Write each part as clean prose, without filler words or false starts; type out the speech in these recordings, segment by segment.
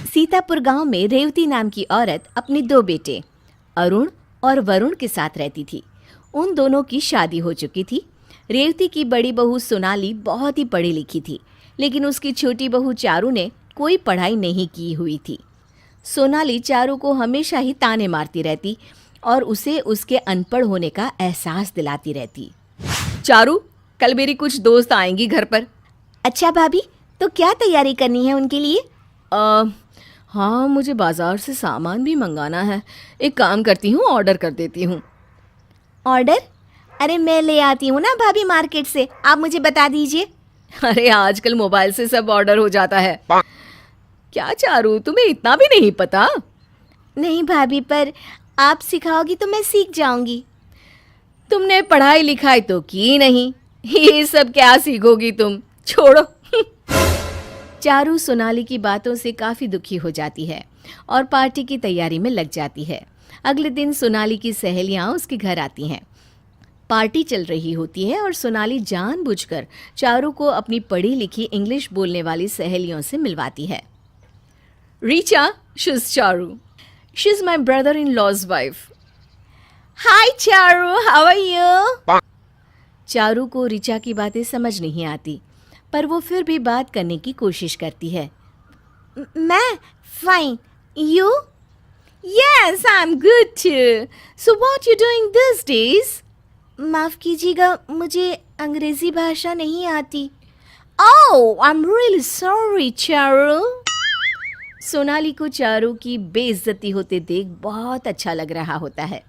सीतापुर गांव में रेवती नाम की औरत अपने दो बेटे अरुण और वरुण के साथ रहती थी। उन दोनों की शादी हो चुकी थी। रेवती की बड़ी बहू सोनाली बहुत ही पढ़ी लिखी थी, लेकिन उसकी छोटी बहू चारू ने कोई पढ़ाई नहीं की हुई थी। सोनाली चारू को हमेशा ही ताने मारती रहती और उसे उसके अनपढ़ होने का एहसास दिलाती रहती। चारू, कल मेरी कुछ दोस्त आएंगी घर पर। अच्छा भाभी, तो क्या तैयारी करनी है उनके लिए? हाँ, मुझे बाजार से सामान भी मंगाना है। एक काम करती हूँ, ऑर्डर कर देती हूँ। ऑर्डर? अरे मैं ले आती हूँ ना भाभी मार्केट से, आप मुझे बता दीजिए। अरे आजकल मोबाइल से सब ऑर्डर हो जाता है। क्या चारू, तुम्हें इतना भी नहीं पता? नहीं भाभी, पर आप सिखाओगी तो मैं सीख जाऊंगी। तुमने पढ़ाई लिखाई तो की नहीं, ये सब क्या सीखोगी तुम? छोड़ो। चारू सोनाली की बातों से काफ़ी दुखी हो जाती है और पार्टी की तैयारी में लग जाती है। अगले दिन सोनाली की सहेलियां उसके घर आती हैं। पार्टी चल रही होती है और सोनाली जानबूझकर चारू को अपनी पढ़ी लिखी इंग्लिश बोलने वाली सहेलियों से मिलवाती है। Richa, she's Charu. She's my brother-in-law's wife. Hi Charu, how are you? Charu को रीचा की बातें समझ नहीं आती, पर वो फिर भी बात करने की कोशिश करती है। मैं fine, you? Yes, I'm good too. So what you doing these days? माफ़ कीजिएगा, मुझे अंग्रेज़ी भाषा नहीं आती। Oh, I'm really sorry, Charu. Sonali को चारू की बेइज्जती होते देख बहुत अच्छा लग रहा होता है,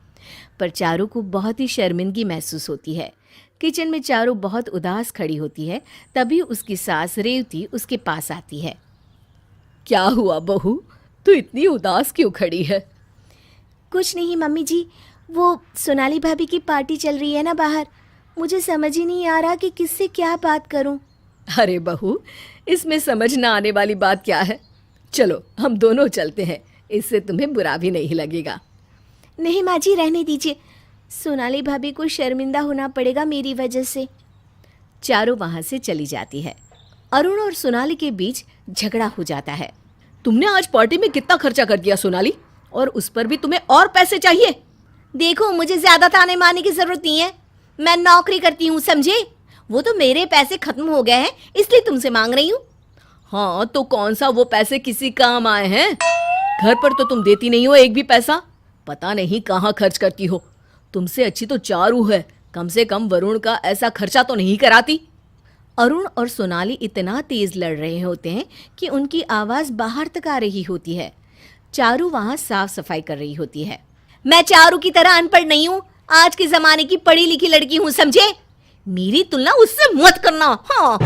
पर चारू को बहुत ही शर्मिंदगी महसूस होती है। किचन में चारू बहुत उदास खड़ी होती है। तभी उसकी सास रेवती उसके पास आती है। क्या हुआ बहू, तू इतनी उदास क्यों खड़ी है? कुछ नहीं मम्मी जी, वो सोनाली भाभी की पार्टी चल रही है ना बाहर, मुझे समझ ही नहीं आ रहा कि किससे क्या बात करूं। अरे बहू, इसमें समझ ना आने वाली बात क्या है? चलो हम दोनों चलते हैं, इससे तुम्हें बुरा भी नहीं लगेगा। नहीं माँ जी, रहने दीजिए, सोनाली भाभी को शर्मिंदा होना पड़ेगा मेरी वजह से। चारू वहाँ से चली जाती है। अरुण और सोनाली के बीच झगड़ा हो जाता है। तुमने आज पार्टी में कितना खर्चा कर दिया सोनाली, और उस पर भी तुम्हें और पैसे चाहिए? देखो, मुझे ज़्यादा ताने मारने की ज़रूरत नहीं है, मैं नौकरी करती हूँ, समझे? वो तो मेरे पैसे खत्म हो गए हैं, इसलिए तुमसे मांग रही हूँ। हाँ, तो कौन सा वो पैसे किसी काम आए हैं? घर पर तो तुम देती नहीं हो एक भी पैसा, पता नहीं कहाँ खर्च करती हो। तुमसे अच्छी तो चारू है, कम से कम वरुण का ऐसा खर्चा तो नहीं कराती। अरुण और सोनाली इतना तेज लड़ रहे होते हैं कि उनकी आवाज़ बाहर तक आ रही होती है। चारू वहाँ साफ सफाई कर रही होती है। मैं चारू की तरह अनपढ़ नहीं हूँ, आज के ज़माने की पढ़ी लिखी लड़की हूँ, समझे? मेरी तुलना उससे मत करना। हाँ।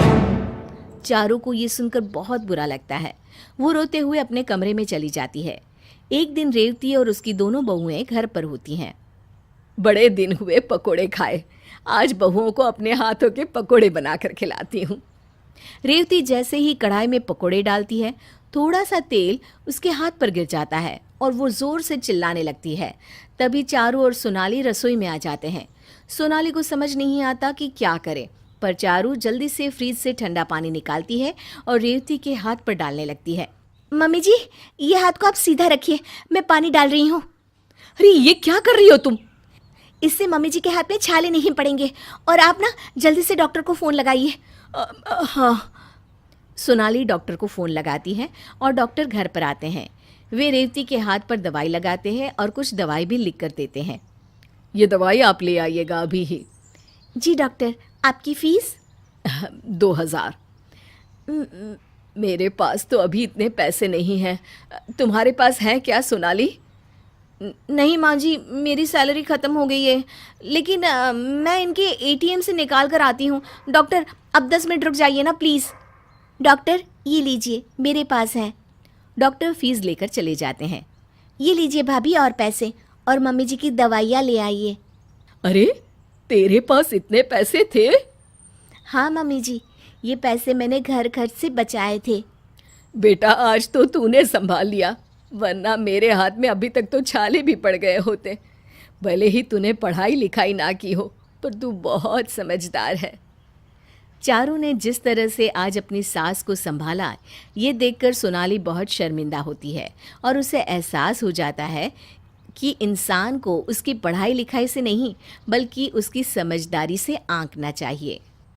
चारू को ये सुनकर बहुत बुरा लगता है। वो रोते हुए अपने कमरे में चली जाती है। एक दिन रेवती और उसकी दोनों बहुएं घर पर होती हैं। बड़े दिन हुए पकोड़े खाए, आज बहुओं को अपने हाथों के पकोड़े बनाकर खिलाती हूँ। रेवती जैसे ही कढ़ाई में पकोड़े डालती है, थोड़ा सा तेल उसके हाथ पर गिर जाता है और वो ज़ोर से चिल्लाने लगती है। तभी चारू और सोनाली रसोई में आ जाते हैं। सोनाली को समझ नहीं आता कि क्या करे, पर चारू जल्दी से फ्रिज से ठंडा पानी निकालती है और रेवती के हाथ पर डालने लगती है। मम्मी जी, ये हाथ को आप सीधा रखिए, मैं पानी डाल रही हूँ। अरे ये क्या कर रही हो तुम? इससे मम्मी जी के हाथ में छाले नहीं पड़ेंगे, और आप ना जल्दी से डॉक्टर को फ़ोन लगाइए। हाँ। सोनाली डॉक्टर को फ़ोन लगाती है और डॉक्टर घर पर आते हैं। वे रेवती के हाथ पर दवाई लगाते हैं और कुछ दवाई भी लिख कर देते हैं। ये दवाई आप ले आइएगा अभी ही। जी डॉक्टर, आपकी फ़ीस? 2000। मेरे पास तो अभी इतने पैसे नहीं हैं, तुम्हारे पास हैं क्या सोनाली? नहीं माँ जी, मेरी सैलरी ख़त्म हो गई है, लेकिन मैं इनके एटीएम से निकाल कर आती हूँ। डॉक्टर, अब 10 मिनट रुक जाइए ना प्लीज़। डॉक्टर, ये लीजिए, मेरे पास हैं। डॉक्टर फ़ीस लेकर चले जाते हैं। ये लीजिए भाभी और पैसे, और मम्मी जी की दवाइयाँ ले आइए। अरे, तेरे पास इतने पैसे थे? हाँ मम्मी जी, ये पैसे मैंने घर खर्च से बचाए थे। बेटा, आज तो तूने संभाल लिया, वरना मेरे हाथ में अभी तक तो छाले भी पड़ गए होते। भले ही तूने पढ़ाई लिखाई ना की हो, पर तू बहुत समझदार है। चारू ने जिस तरह से आज अपनी सास को संभाला, ये देखकर सोनाली बहुत शर्मिंदा होती है और उसे एहसास हो जाता है कि इंसान को उसकी पढ़ाई लिखाई से नहीं बल्कि उसकी समझदारी से आंकना चाहिए।